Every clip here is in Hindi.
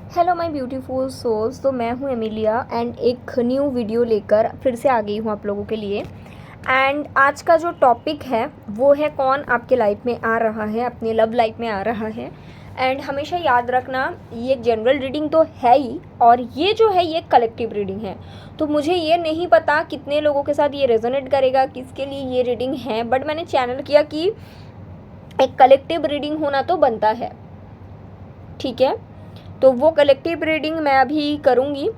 Hello my beautiful souls. तो मैं हूँ एमिलिया एंड एक न्यू वीडियो लेकर फिर से आ गई हूँ आप लोगों के लिए। एंड आज का जो टॉपिक है वो है कौन आपके लाइफ में आ रहा है, अपने लव लाइफ में आ रहा है। एंड हमेशा याद रखना ये एक जनरल रीडिंग तो है ही, और ये जो है ये कलेक्टिव रीडिंग है। तो मुझे ये नहीं पता कितने लोगों के साथ ये रेजोनेट करेगा, किसके लिए ये रीडिंग है, बट मैंने चैनल किया कि एक कलेक्टिव रीडिंग होना तो बनता है, ठीक है। तो वो कलेक्टिव रीडिंग मैं अभी करूँगी।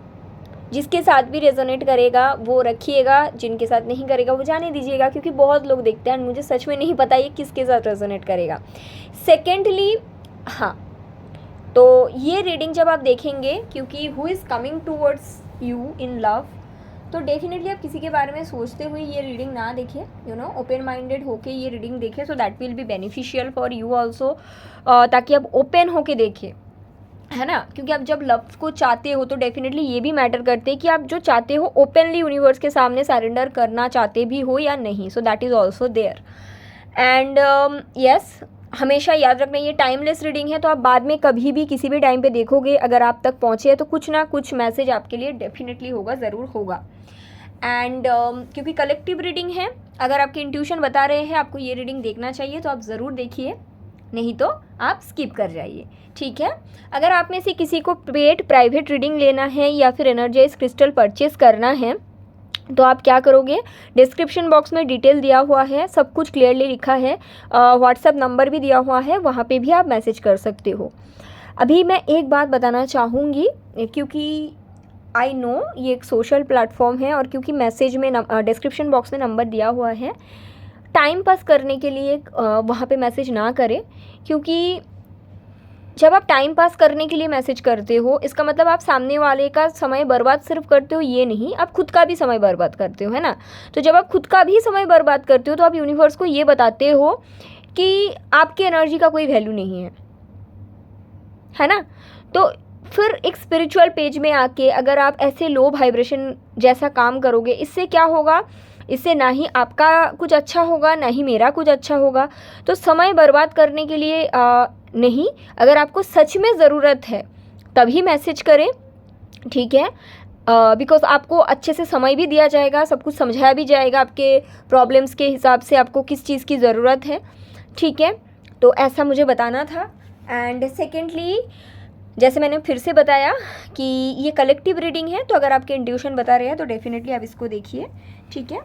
जिसके साथ भी रेजोनेट करेगा वो रखिएगा, जिनके साथ नहीं करेगा वो जाने दीजिएगा, क्योंकि बहुत लोग देखते हैं मुझे सच में नहीं पता ये किसके साथ रेजोनेट करेगा। सेकेंडली, हाँ, तो ये रीडिंग जब आप देखेंगे, क्योंकि who is coming towards you in love, तो डेफिनेटली आप किसी के बारे में सोचते हुए ये रीडिंग ना देखिए, ओपन माइंडेड होके ये रीडिंग देखें, so that will be beneficial for you also, ताकि आप ओपन होके देखें, है ना। क्योंकि आप जब लव को चाहते हो तो डेफिनेटली ये भी मैटर करते हैं कि आप जो चाहते हो ओपनली यूनिवर्स के सामने सरेंडर करना चाहते भी हो या नहीं, so that is also there. And yes, हमेशा याद रखना ये टाइमलेस रीडिंग है, तो आप बाद में कभी भी किसी भी टाइम पे देखोगे, अगर आप तक पहुँचे हैं तो कुछ ना कुछ मैसेज आपके लिए डेफिनेटली होगा, ज़रूर होगा। एंड क्योंकि कलेक्टिव रीडिंग है, अगर आपके इंट्यूशन बता रहे हैं आपको ये रीडिंग देखना चाहिए तो आप ज़रूर देखिए, नहीं तो आप स्किप कर जाइए, ठीक है। अगर आप में से किसी को पेड प्राइवेट रीडिंग लेना है या फिर एनर्जाइज क्रिस्टल परचेस करना है, तो आप क्या करोगे, डिस्क्रिप्शन बॉक्स में डिटेल दिया हुआ है, सब कुछ क्लियरली लिखा है, व्हाट्सएप नंबर भी दिया हुआ है, वहाँ पे भी आप मैसेज कर सकते हो। अभी मैं एक बात बताना चाहूँगी, क्योंकि आई नो ये एक सोशल प्लेटफॉर्म है, और क्योंकि मैसेज में डिस्क्रिप्शन बॉक्स में नंबर दिया हुआ है, टाइम पास करने के लिए वहाँ पे मैसेज ना करें, क्योंकि जब आप टाइम पास करने के लिए मैसेज करते हो, इसका मतलब आप सामने वाले का समय बर्बाद सिर्फ करते हो ये नहीं, आप खुद का भी समय बर्बाद करते हो, है ना। तो जब आप खुद का भी समय बर्बाद करते हो तो आप यूनिवर्स को ये बताते हो कि आपकी एनर्जी का कोई वैल्यू नहीं है ना। तो फिर एक स्पिरिचुअल पेज में आके अगर आप ऐसे लो वाइब्रेशन जैसा काम करोगे, इससे क्या होगा, इससे ना ही आपका कुछ अच्छा होगा ना ही मेरा कुछ अच्छा होगा। तो समय बर्बाद करने के लिए नहीं, अगर आपको सच में ज़रूरत है तभी मैसेज करें, ठीक है। बिकॉज आपको अच्छे से समय भी दिया जाएगा, सब कुछ समझाया भी जाएगा, आपके प्रॉब्लम्स के हिसाब से आपको किस चीज़ की ज़रूरत है, ठीक है। तो ऐसा मुझे बताना था। एंड सेकेंडली, जैसे मैंने फिर से बताया कि ये कलेक्टिव रीडिंग है, तो अगर आपके इंट्यूशन बता रहे हैं तो डेफिनेटली आप इसको देखिए, ठीक है।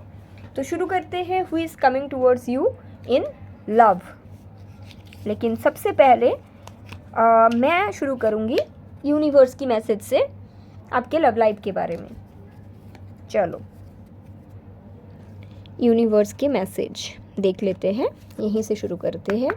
तो शुरू करते हैं, who is coming towards you in love. लेकिन सबसे पहले मैं शुरू करूँगी यूनिवर्स की मैसेज से आपके लव लाइफ के बारे में। चलो, यूनिवर्स के मैसेज देख लेते हैं, यहीं से शुरू करते हैं।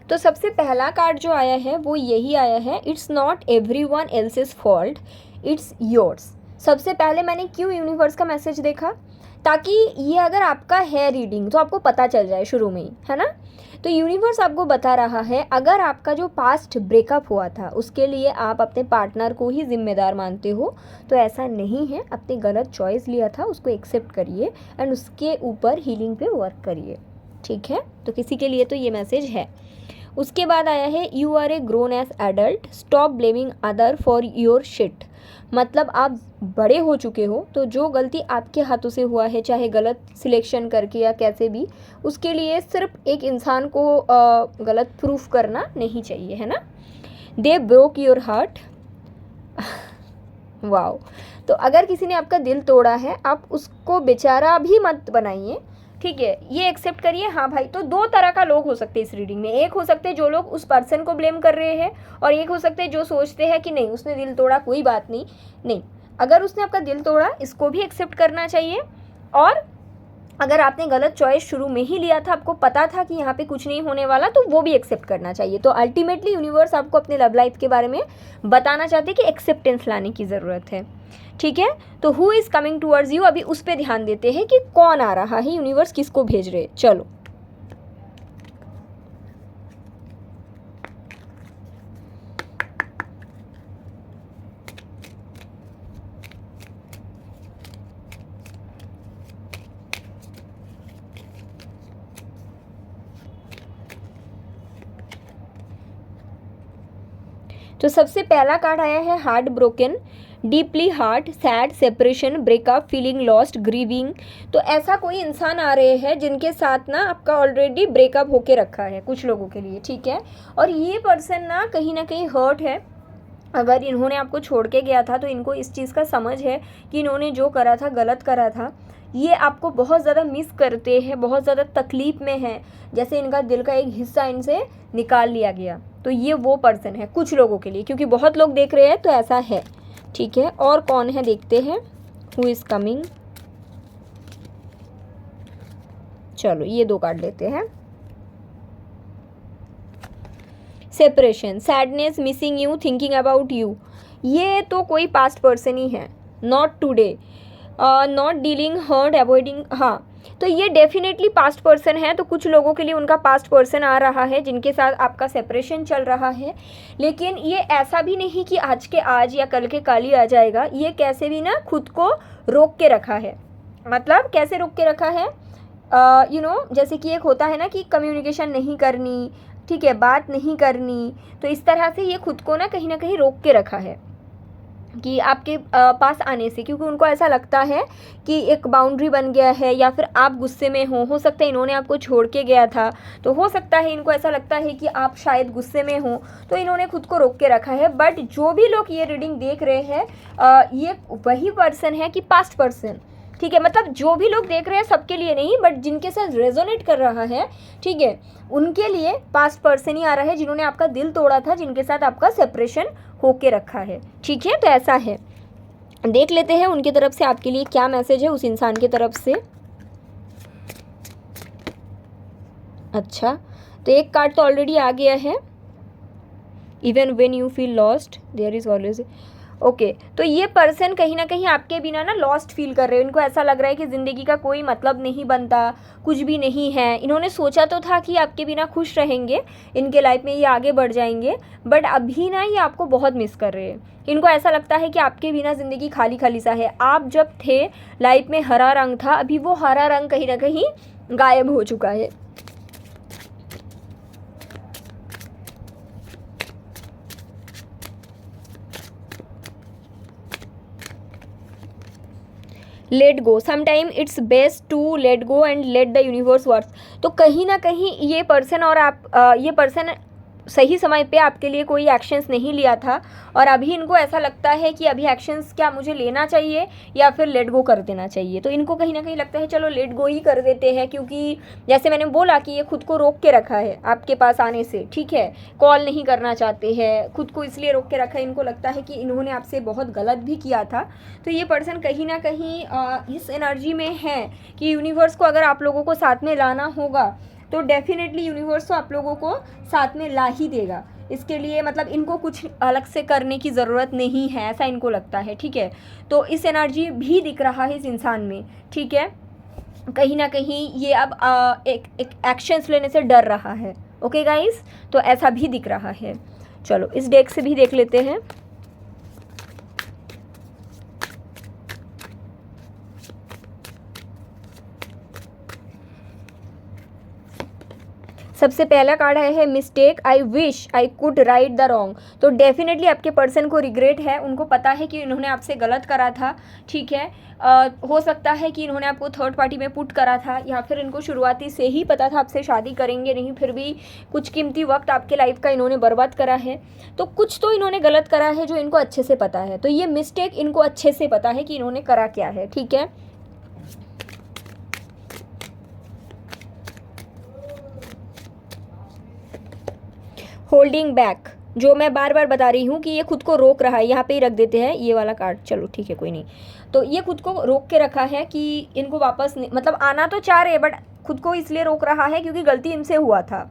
तो सबसे पहला कार्ड जो आया है वो यही आया है, it's not everyone else's fault, it's yours. सबसे पहले मैंने क्यों यूनिवर्स का मैसेज देखा, ताकि ये अगर आपका है रीडिंग तो आपको पता चल जाए शुरू में ही, है ना। तो यूनिवर्स आपको बता रहा है, अगर आपका जो पास्ट ब्रेकअप हुआ था उसके लिए आप अपने पार्टनर को ही जिम्मेदार मानते हो, तो ऐसा नहीं है, अपने गलत चॉइस लिया था उसको एक्सेप्ट करिए एंड उसके ऊपर हीलिंग पे वर्क करिए, ठीक है। तो किसी के लिए तो ये मैसेज है। उसके बाद आया है, you are a grown as adult, stop blaming other for your shit. मतलब आप बड़े हो चुके हो, तो जो गलती आपके हाथों से हुआ है, चाहे गलत सिलेक्शन करके या कैसे भी, उसके लिए सिर्फ एक इंसान को गलत प्रूफ करना नहीं चाहिए, है ना। They broke your heart. Wow. तो अगर किसी ने आपका दिल तोड़ा है, आप उसको बेचारा भी मत बनाइए, ठीक है, ये एक्सेप्ट करिए। हाँ भाई, तो दो तरह का लोग हो सकते हैं इस रीडिंग में, एक हो सकते हैं जो लोग उस पर्सन को ब्लेम कर रहे हैं, और एक हो सकते हैं जो सोचते हैं कि नहीं उसने दिल तोड़ा, कोई बात नहीं। नहीं, अगर उसने आपका दिल तोड़ा इसको भी एक्सेप्ट करना चाहिए, और अगर आपने गलत चॉइस शुरू में ही लिया था, आपको पता था कि यहाँ पे कुछ नहीं होने वाला, तो वो भी एक्सेप्ट करना चाहिए। तो अल्टीमेटली यूनिवर्स आपको अपने लव लाइफ के बारे में बताना चाहते हैं कि एक्सेप्टेंस लाने की ज़रूरत है, ठीक है। तो who is coming towards you, अभी उस पर ध्यान देते हैं कि कौन आ रहा है, यूनिवर्स किसको भेज रहे। चलो, तो सबसे पहला कार्ड आया है heart broken, deeply heart, sad, separation, breakup, feeling lost, grieving. तो ऐसा कोई इंसान आ रहे हैं जिनके साथ ना आपका ऑलरेडी ब्रेकअप होके रखा है कुछ लोगों के लिए, ठीक है। और ये पर्सन ना कहीं हर्ट है। अगर इन्होंने आपको छोड़ के गया था तो इनको इस चीज़ का समझ है कि इन्होंने जो करा था गलत करा था। ये आपको बहुत ज़्यादा मिस करते हैं, बहुत ज़्यादा तकलीफ़ में है, जैसे इनका दिल का एक हिस्सा इनसे निकाल लिया गया। तो ये वो पर्सन है कुछ लोगों के लिए, क्योंकि बहुत लोग देख रहे हैं तो ऐसा है, ठीक है। और कौन है देखते हैं, हु इज़ कमिंग। चलो ये 2 कार्ड लेते हैं। Separation, sadness, missing you, thinking about you. ये तो कोई पास्ट पर्सन ही है, not today, not dealing, hurt, avoiding. हाँ, तो ये डेफिनेटली पास्ट पर्सन है। तो कुछ लोगों के लिए उनका पास्ट पर्सन आ रहा है जिनके साथ आपका सेपरेशन चल रहा है। लेकिन ये ऐसा भी नहीं कि आज के आज या कल के कल ही आ जाएगा। ये कैसे भी ना खुद को रोक के रखा है। मतलब कैसे रोक के रखा है, जैसे कि एक होता है ना कि कम्युनिकेशन नहीं करनी, ठीक है, बात नहीं करनी। तो इस तरह से ये खुद को ना कहीं रोक के रखा है कि आपके पास आने से, क्योंकि उनको ऐसा लगता है कि एक बाउंड्री बन गया है, या फिर आप गुस्से में हो सकता है इन्होंने आपको छोड़ के गया था, तो हो सकता है इनको ऐसा लगता है कि आप शायद गुस्से में हो, तो इन्होंने खुद को रोक के रखा है। बट जो भी लोग ये रीडिंग देख रहे हैं, ये वही पर्सन है कि पास्ट पर्सन, ठीक है। मतलब जो भी लोग देख रहे हैं सबके लिए नहीं, बट जिनके साथ रेजोनेट कर रहा है, ठीक है, उनके लिए पास्ट पर्सन ही आ रहा है जिन्होंने आपका दिल तोड़ा था, जिनके साथ आपका सेपरेशन होके रखा है, ठीक है। तो ऐसा है, देख लेते हैं उनकी तरफ से आपके लिए क्या मैसेज है, उस इंसान की तरफ से। अच्छा, तो एक कार्ड तो ऑलरेडी आ गया है, even when you feel lost their is always. Okay, तो ये पर्सन कहीं ना कहीं आपके बिना ना लॉस्ट फील कर रहे हो। इनको ऐसा लग रहा है कि ज़िंदगी का कोई मतलब नहीं बनता, कुछ भी नहीं है। इन्होंने सोचा तो था कि आपके बिना खुश रहेंगे, इनके लाइफ में ये आगे बढ़ जाएंगे, बट अभी ना ये आपको बहुत मिस कर रहे हैं। इनको ऐसा लगता है कि आपके बिना ज़िंदगी खाली खाली सा है। आप जब थे लाइफ में हरा रंग था, अभी वो हरा रंग कहीं ना कहीं गायब हो चुका है। Let go, sometime it's best to let go and let the universe work. तो कहीं ना कहीं ये पर्सन और आप, ये पर्सन सही समय पे आपके लिए कोई एक्शंस नहीं लिया था, और अभी इनको ऐसा लगता है कि अभी एक्शंस क्या मुझे लेना चाहिए या फिर लेट गो कर देना चाहिए। तो इनको कहीं ना कहीं लगता है चलो लेट गो ही कर देते हैं, क्योंकि जैसे मैंने बोला कि ये खुद को रोक के रखा है आपके पास आने से, ठीक है। कॉल नहीं करना चाहते हैं, खुद को इसलिए रोक के रखा है, इनको लगता है कि इन्होंने आपसे बहुत गलत भी किया था। तो ये पर्सन कहीं ना कहीं इस एनर्जी में है कि यूनिवर्स को अगर आप लोगों को साथ में लाना होगा तो डेफिनेटली यूनिवर्स तो आप लोगों को साथ में ला ही देगा। इसके लिए मतलब इनको कुछ अलग से करने की ज़रूरत नहीं है, ऐसा इनको लगता है, ठीक है। तो इस एनर्जी भी दिख रहा है इस इंसान में, ठीक है। कहीं ना कहीं ये अब एक एक्शंस लेने से डर रहा है। ओके गाइस, तो ऐसा भी दिख रहा है। चलो इस डेक से भी देख लेते हैं। सबसे पहला कार्ड है mistake, I wish I could write the wrong. तो डेफिनेटली आपके पर्सन को रिग्रेट है, उनको पता है कि इन्होंने आपसे गलत करा था, ठीक है। हो सकता है कि इन्होंने आपको थर्ड पार्टी में पुट करा था, या फिर इनको शुरुआती से ही पता था आपसे शादी करेंगे नहीं, फिर भी कुछ कीमती वक्त आपके लाइफ का इन्होंने बर्बाद करा है। तो कुछ तो इन्होंने गलत करा है जो इनको अच्छे से पता है। तो ये मिस्टेक इनको अच्छे से पता है कि इन्होंने करा क्या है, ठीक है। होल्डिंग बैक, जो मैं बार बार बता रही हूँ कि ये खुद को रोक रहा है, यहाँ पे ही रख देते हैं ये वाला कार्ड, चलो ठीक है कोई नहीं। तो ये खुद को रोक के रखा है कि इनको वापस मतलब आना तो चाह रहे हैं, बट खुद को इसलिए रोक रहा है क्योंकि गलती इनसे हुआ था,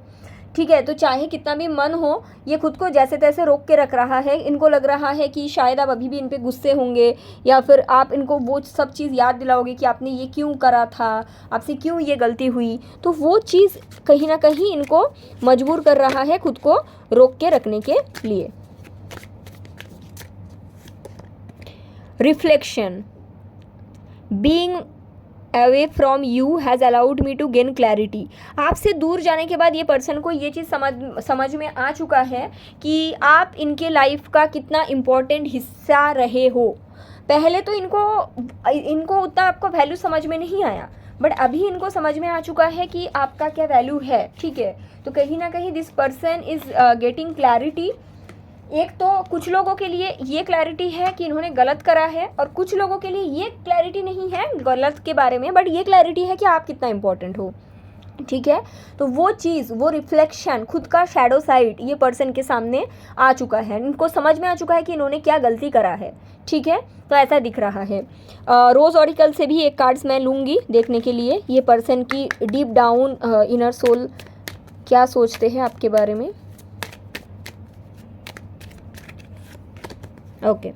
ठीक है। तो चाहे कितना भी मन हो, ये खुद को जैसे तैसे रोक के रख रहा है। इनको लग रहा है कि शायद आप अभी भी इन पे गुस्से होंगे, या फिर आप इनको वो सब चीज़ याद दिलाओगे कि आपने ये क्यों करा था, आपसे क्यों ये गलती हुई। तो वो चीज़ कहीं ना कहीं इनको मजबूर कर रहा है खुद को रोक के रखने के लिए। Reflection, being away from you has allowed me to gain clarity. आपसे दूर जाने के बाद ये पर्सन को ये चीज़ समझ में आ चुका है कि आप इनके लाइफ का कितना इम्पोर्टेंट हिस्सा रहे हो। पहले तो इनको उतना आपको वैल्यू समझ में नहीं आया, बट अभी इनको समझ में आ चुका है कि आपका क्या वैल्यू है, ठीक है। तो कहीं ना कहीं this person is getting clarity. एक तो कुछ लोगों के लिए ये क्लैरिटी है कि इन्होंने गलत करा है, और कुछ लोगों के लिए ये क्लैरिटी नहीं है गलत के बारे में, बट ये क्लैरिटी है कि आप कितना इम्पोर्टेंट हो, ठीक है। तो वो चीज़, वो रिफ्लेक्शन, खुद का शैडो साइड ये पर्सन के सामने आ चुका है। इनको समझ में आ चुका है कि इन्होंने क्या गलती करा है, ठीक है। तो ऐसा दिख रहा है। रोज़ ऑरिकल से भी एक कार्ड्स मैं लूँगी देखने के लिए, ये पर्सन की डीप डाउन इनर सोल क्या सोचते हैं आपके बारे में। ओके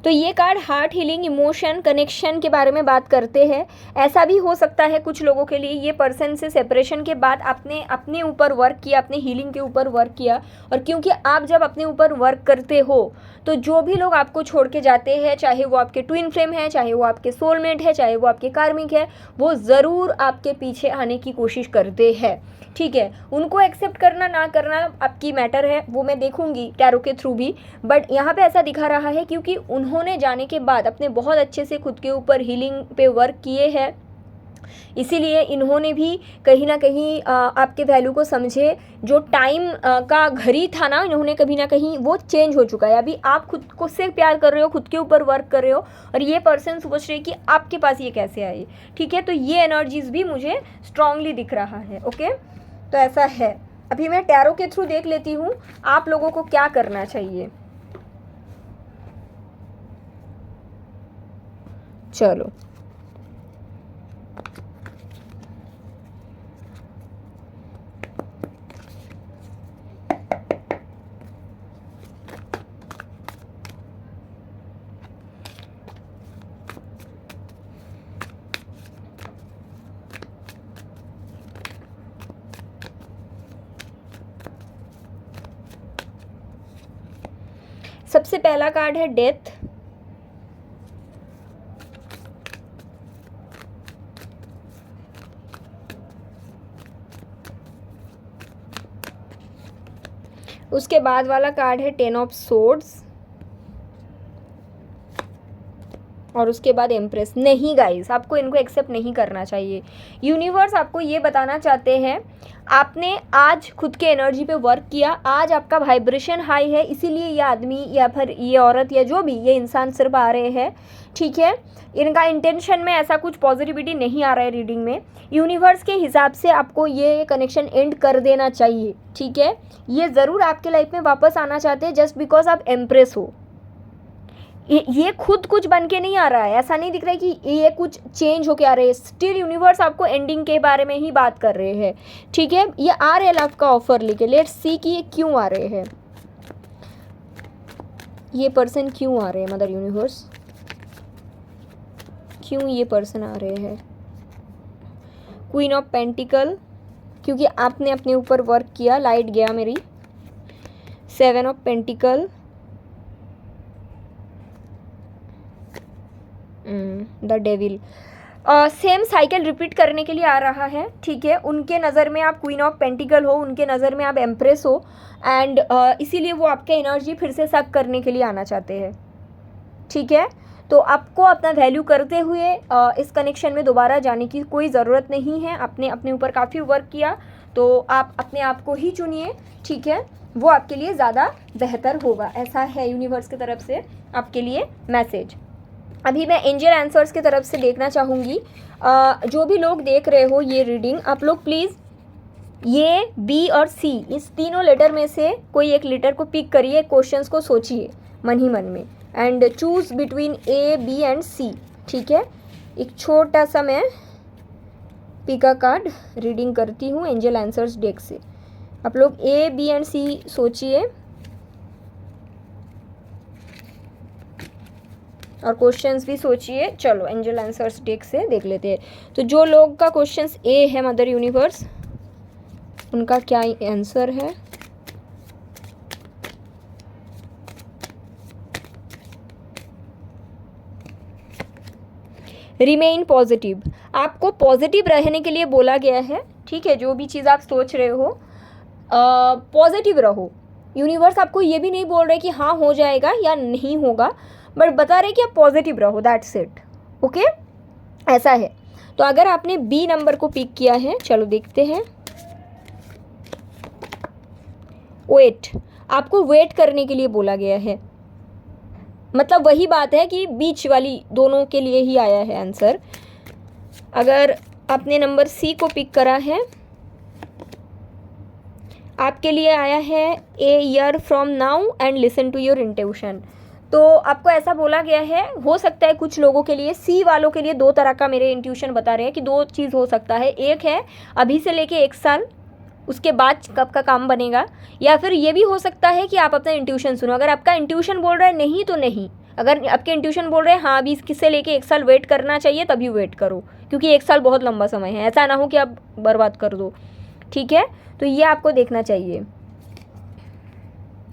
तो ये card heart healing, emotion connection के बारे में बात करते हैं। ऐसा भी हो सकता है कुछ लोगों के लिए ये पर्सन से सेपरेशन के बाद आपने अपने ऊपर वर्क किया, अपने हीलिंग के ऊपर वर्क किया। और क्योंकि आप जब अपने ऊपर वर्क करते हो तो जो भी लोग आपको छोड़ के जाते हैं, चाहे वो आपके ट्विन फ्लेम है, चाहे वो आपके सोलमेट है, चाहे वो आपके कार्मिक है, वो ज़रूर आपके पीछे आने की कोशिश करते हैं, ठीक है। उनको एक्सेप्ट करना ना करना आपकी मैटर है, वो मैं देखूंगी टैरो के थ्रू भी। बट यहाँ पे ऐसा दिखा रहा है क्योंकि उन्होंने जाने के बाद अपने बहुत अच्छे से खुद के ऊपर हीलिंग पे वर्क किए हैं, इसीलिए इन्होंने भी कहीं ना कहीं आपके वैल्यू को समझे। जो टाइम का घड़ी था ना, इन्होंने कभी ना कहीं वो चेंज हो चुका है। अभी आप खुद को से प्यार कर रहे हो, खुद के ऊपर वर्क कर रहे हो, और ये पर्सन सोच रहे कि आपके पास ये कैसे आए, ठीक है। तो ये एनर्जीज भी मुझे स्ट्रांगली दिख रहा है। ओके, तो ऐसा है। अभी मैं टैरो के थ्रू देख लेती हूँ आप लोगों को क्या करना चाहिए। चलो, सबसे पहला कार्ड है डेथ। उसके बाद वाला कार्ड है 10 ऑफ सोर्ड्स, और उसके बाद एम्प्रेस। नहीं गाइस, आपको इनको एक्सेप्ट नहीं करना चाहिए। यूनिवर्स आपको ये बताना चाहते हैं, आपने आज खुद के एनर्जी पे वर्क किया, आज आपका वाइब्रेशन हाई है, इसीलिए ये आदमी या फिर ये औरत या जो भी ये इंसान सिर्फ आ रहे हैं, ठीक है। इनका इंटेंशन में ऐसा कुछ पॉजिटिविटी नहीं आ रहा है रीडिंग में। यूनिवर्स के हिसाब से आपको ये कनेक्शन एंड कर देना चाहिए, ठीक है। ये ज़रूर आपके लाइफ में वापस आना चाहते हैं जस्ट बिकॉज आप एम्प्रेस हो। ये खुद कुछ बन के नहीं आ रहा है, ऐसा नहीं दिख रहा है कि ये कुछ चेंज होके आ रहे हैं। स्टिल यूनिवर्स आपको एंडिंग के बारे में ही बात कर रहे हैं, ठीक है। ये आ रहे हैं लव का ऑफर लेके। लेट्स सी कि ये क्यों आ रहे हैं, ये पर्सन क्यों आ रहे हैं। मदर यूनिवर्स, क्यों ये पर्सन आ रहे हैं। क्वीन ऑफ पेंटिकल, क्योंकि आपने अपने ऊपर वर्क किया, लाइट गया मेरी। 7 of pentacle, the devil. Same cycle repeat करने के लिए आ रहा है, ठीक है। उनके नज़र में आप क्वीन ऑफ पेंटिकल हो, उनके नज़र में आप एम्प्रेस हो, एंड इसीलिए वो आपके एनर्जी फिर से सक करने के लिए आना चाहते हैं, ठीक है। तो आपको अपना वैल्यू करते हुए इस कनेक्शन में दोबारा जाने की कोई ज़रूरत नहीं है। आपने अपने ऊपर काफ़ी वर्क किया, तो आप अपने आप को ही चुनिए, ठीक है। वो आपके लिए ज़्यादा बेहतर होगा, ऐसा है यूनिवर्स की तरफ से आपके लिए मैसेज। अभी मैं एंजल आंसर्स की तरफ से देखना चाहूँगी। जो भी लोग देख रहे हो ये रीडिंग, आप लोग प्लीज़ ये बी और सी इस तीनों लेटर में से कोई एक लेटर को पिक करिए, क्वेश्चंस को सोचिए मन ही मन में and choose between A B and C. ठीक है, एक छोटा सा मैं पी का कार्ड रीडिंग करती हूँ एंजल आंसर्स डेक से। आप लोग ए बी एंड सी सोचिए और क्वेश्चंस भी सोचिए। चलो एंजल आंसर्स डेक से देख लेते हैं। तो जो लोग का क्वेश्चंस ए है मदर यूनिवर्स, उनका क्या आंसर है? रिमेन पॉजिटिव, आपको पॉजिटिव रहने के लिए बोला गया है। ठीक है, जो भी चीज़ आप सोच रहे हो पॉजिटिव रहो। यूनिवर्स आपको ये भी नहीं बोल रहे कि हाँ हो जाएगा या नहीं होगा, बट बता रहे कि आप पॉजिटिव रहो, दैट्स इट। ओके, ऐसा है। तो अगर आपने बी नंबर को पिक किया है, चलो देखते हैं। वेट, आपको वेट करने के लिए बोला गया है। मतलब वही बात है कि बीच वाली दोनों के लिए ही आया है आंसर। अगर आपने नंबर सी को पिक करा है, आपके लिए आया है a year from now and listen to your intuition. तो आपको ऐसा बोला गया है, हो सकता है कुछ लोगों के लिए, सी वालों के लिए दो तरह का मेरे इंट्यूशन बता रहे हैं कि दो चीज़ हो सकता है। एक है अभी से लेके 1 साल, उसके बाद कब का काम बनेगा, या फिर ये भी हो सकता है कि आप अपना इंट्यूशन सुनो। अगर आपका इंट्यूशन बोल रहा है नहीं तो नहीं, अगर आपके इंट्यूशन बोल रहे हैं हाँ अभी इससे लेके 1 साल वेट करना चाहिए, तभी वेट करो, क्योंकि 1 साल बहुत लंबा समय है। ऐसा ना हो कि आप बर्बाद कर दो। ठीक है, तो ये आपको देखना चाहिए।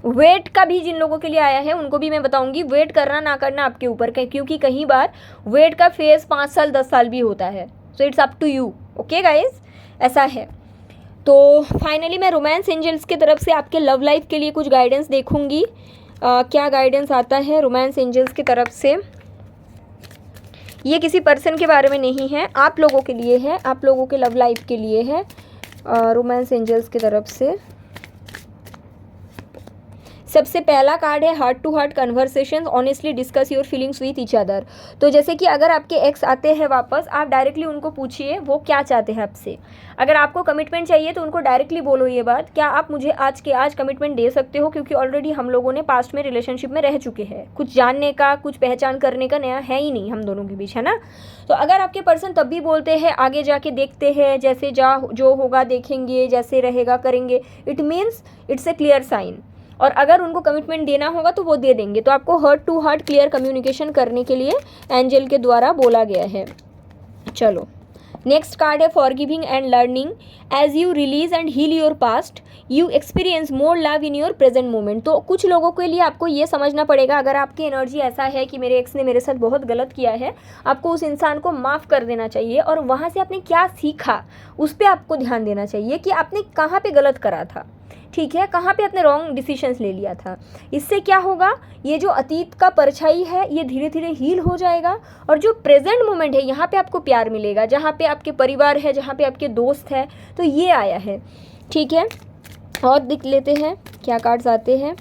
वेट का भी जिन लोगों के लिए आया है उनको भी मैं बताऊंगी, वेट करना ना करना आपके ऊपर का, क्योंकि कहीं बार वेट का फेज 5 साल 10 साल भी होता है। So it's up to you. Okay guys, ऐसा है। तो फाइनली मैं रोमांस एंजल्स की तरफ से आपके लव लाइफ के लिए कुछ गाइडेंस देखूंगी। क्या गाइडेंस आता है रोमांस एंजल्स की तरफ से। ये किसी पर्सन के बारे में नहीं है, आप लोगों के लिए है, आप लोगों के लव लाइफ के लिए है। रोमांस एंजल्स की तरफ से सबसे पहला कार्ड है heart to heart conversation, honestly discuss your feelings with each other. तो जैसे कि अगर आपके एक्स आते हैं वापस, आप डायरेक्टली उनको पूछिए वो क्या चाहते हैं आपसे। अगर आपको कमिटमेंट चाहिए तो उनको डायरेक्टली बोलो ये बात, क्या आप मुझे आज के आज कमिटमेंट दे सकते हो, क्योंकि ऑलरेडी हम लोगों ने पास्ट में रिलेशनशिप में रह चुके हैं, कुछ जानने का कुछ पहचान करने का नया है ही नहीं हम दोनों के बीच, है ना। तो अगर आपके पर्सन तब भी बोलते हैं आगे जाके देखते हैं, जैसे जो होगा देखेंगे, जैसे रहेगा करेंगे, it means it's a clear sign. और अगर उनको कमिटमेंट देना होगा तो वो दे देंगे। तो आपको heart to heart clear communication करने के लिए एंजल के द्वारा बोला गया है। चलो नेक्स्ट कार्ड है forgiving and learning. As you release and heal your past you experience more love in your present moment. तो कुछ लोगों के लिए आपको ये समझना पड़ेगा, अगर आपकी एनर्जी ऐसा है कि मेरे एक्स ने मेरे साथ बहुत गलत किया है, आपको उस इंसान को माफ़ कर देना चाहिए और वहाँ से आपने क्या सीखा उस पर आपको ध्यान देना चाहिए कि आपने कहाँ पे गलत करा था। ठीक है, कहाँ पे आपने रॉन्ग डिसीजंस ले लिया था। इससे क्या होगा, ये जो अतीत का परछाई है ये धीरे धीरे हील हो जाएगा और जो प्रेजेंट मोमेंट है यहाँ पे आपको प्यार मिलेगा, जहाँ पे आपके परिवार है, जहाँ पे आपके दोस्त है। तो ये आया है। ठीक है, और देख लेते हैं क्या कार्ड्स आते हैं।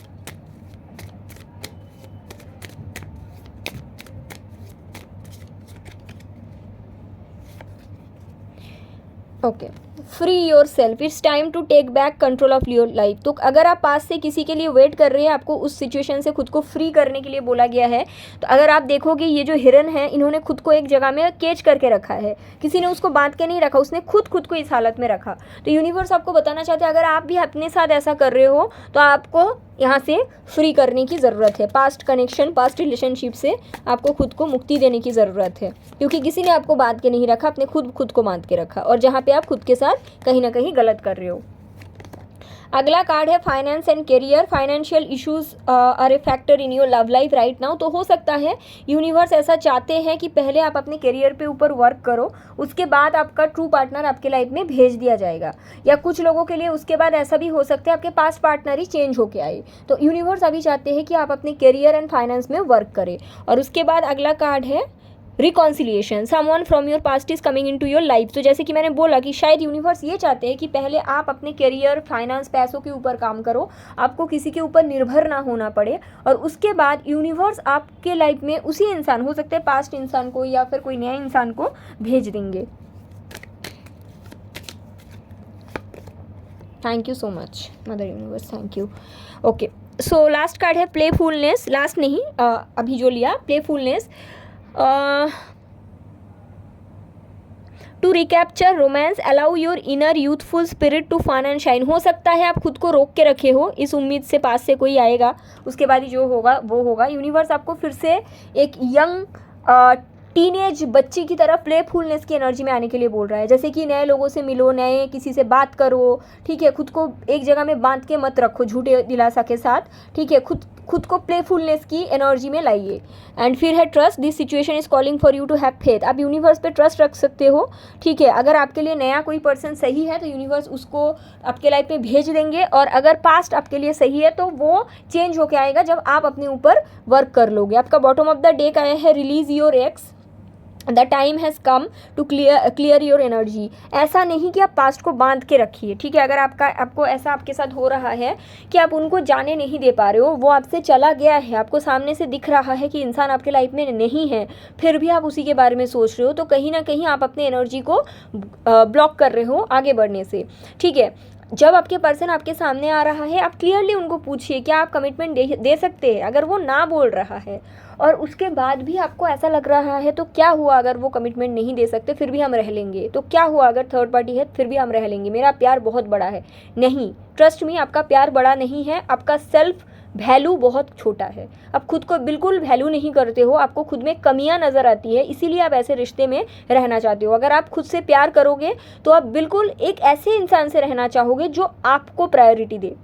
Okay, free your self, it's time to take back control of your life. तो अगर आप पास से किसी के लिए वेट कर रहे हैं, आपको उस सिचुएशन से खुद को फ्री करने के लिए बोला गया है। तो अगर आप देखोगे ये जो हिरन है, इन्होंने खुद को एक जगह में कैच करके रखा है, किसी ने उसको बांध के नहीं रखा, उसने खुद को इस हालत में रखा। तो यूनिवर्स आपको बताना चाहते हैं अगर आप भी अपने साथ ऐसा कर रहे हो तो आपको यहाँ से फ्री करने की ज़रूरत है। पास्ट कनेक्शन, पास्ट रिलेशनशिप से आपको खुद को मुक्ति देने की ज़रूरत है, क्योंकि किसी ने आपको बांध के नहीं रखा, आपने खुद को बांध के रखा, और जहाँ पे आप खुद के साथ कहीं ना कहीं गलत कर रहे हो। अगला कार्ड है finance and career. Financial issues are a factor in your love life right now. तो हो सकता है यूनिवर्स ऐसा चाहते हैं कि पहले आप अपने करियर पे ऊपर वर्क करो, उसके बाद आपका ट्रू पार्टनर आपके लाइफ में भेज दिया जाएगा। या कुछ लोगों के लिए उसके बाद ऐसा भी हो सकता है आपके पास पार्टनर ही चेंज होके आए। तो यूनिवर्स अभी चाहते हैं कि आप अपने करियर एंड फाइनेंस में वर्क करें। और उसके बाद अगला कार्ड है reconciliation, someone from your past is coming into your life. तो जैसे कि मैंने बोला कि शायद यूनिवर्स ये चाहते हैं कि पहले आप अपने करियर, फाइनेंस, पैसों के ऊपर काम करो, आपको किसी के ऊपर निर्भर ना होना पड़े, और उसके बाद यूनिवर्स आपके लाइफ में उसी इंसान, हो सकता है पास्ट इंसान को या फिर कोई नया इंसान को भेज देंगे। Thank you so much mother universe, thank you. Okay, so last card है प्लेफुलनेस, लास्ट नहीं अभी जो लिया playfulness. To recapture romance, allow your inner youthful spirit to fun and shine. हो सकता है आप खुद को रोक के रखे हो इस उम्मीद से पास से कोई आएगा, उसके बाद ही जो होगा वो होगा। यूनिवर्स आपको फिर से एक यंग टीनेज बच्ची की तरह प्लेफुलनेस की एनर्जी में आने के लिए बोल रहा है। जैसे कि नए लोगों से मिलो, नए किसी से बात करो, ठीक है, खुद को एक जगह में बांध के मत रखो झूठे दिलासा के साथ, ठीक है, खुद को प्लेफुलनेस की एनर्जी में लाइए। एंड फिर है trust, this situation is calling for you to have faith. आप यूनिवर्स पे ट्रस्ट रख सकते हो, ठीक है। अगर आपके लिए नया कोई पर्सन सही है तो यूनिवर्स उसको आपके लाइफ में भेज देंगे, और अगर पास्ट आपके लिए सही है तो वो चेंज होके आएगा जब आप अपने ऊपर वर्क कर लोगे। आपका बॉटम ऑफ द डेक आया है release your ex, the time has come to clear your energy. ऐसा नहीं कि आप पास्ट को बांध के रखिए, ठीक है। अगर आपको ऐसा आपके साथ हो रहा है कि आप उनको जाने नहीं दे पा रहे हो, वो आपसे चला गया है, आपको सामने से दिख रहा है कि इंसान आपके लाइफ में नहीं है, फिर भी आप उसी के बारे में सोच रहे हो, तो कहीं ना कहीं आप अपने एनर्जी को ब्लॉक कर रहे हो आगे बढ़ने से, ठीक है। जब आपके पर्सन आपके सामने आ रहा है, आप क्लियरली उनको पूछिए क्या आप कमिटमेंट दे सकते हैं। अगर वो ना बोल रहा है और उसके बाद भी आपको ऐसा लग रहा है, तो क्या हुआ अगर वो कमिटमेंट नहीं दे सकते फिर भी हम रह लेंगे, तो क्या हुआ अगर थर्ड पार्टी है फिर भी हम रह लेंगे, मेरा प्यार बहुत बड़ा है। नहीं, ट्रस्ट मी, आपका प्यार बड़ा नहीं है, आपका सेल्फ वैल्यू बहुत छोटा है। आप खुद को बिल्कुल वैल्यू नहीं करते हो, आपको खुद में कमियां नज़र आती है, इसीलिए आप ऐसे रिश्ते में रहना चाहते हो। अगर आप खुद से प्यार करोगे तो आप बिल्कुल एक ऐसे इंसान से रहना चाहोगे जो आपको प्रायोरिटी दे,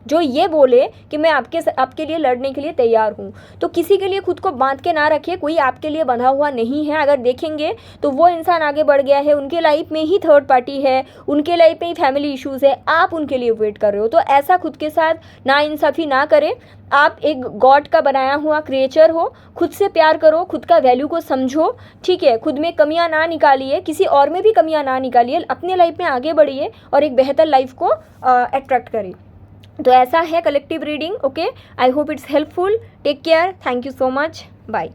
जो ये बोले कि मैं आपके लिए लड़ने के लिए तैयार हूँ। तो किसी के लिए खुद को बांध के ना रखिए, कोई आपके लिए बंधा हुआ नहीं है। अगर देखेंगे तो वो इंसान आगे बढ़ गया है, उनके लाइफ में ही थर्ड पार्टी है, उनके लाइफ में ही फैमिली इश्यूज़ है, आप उनके लिए वेट कर रहे हो। तो ऐसा खुद के साथ नाइंसाफ़ी ना करें। आप एक गॉड का बनाया हुआ क्रिएचर हो, खुद से प्यार करो, खुद का वैल्यू को समझो, ठीक है। खुद में कमियां ना निकालिए, किसी और में भी कमियां ना निकालिए, अपने लाइफ में आगे बढ़िए और एक बेहतर लाइफ को अट्रैक्ट करिए। तो ऐसा है collective reading. Okay, I hope it's helpful. Take care, thank you so much, bye.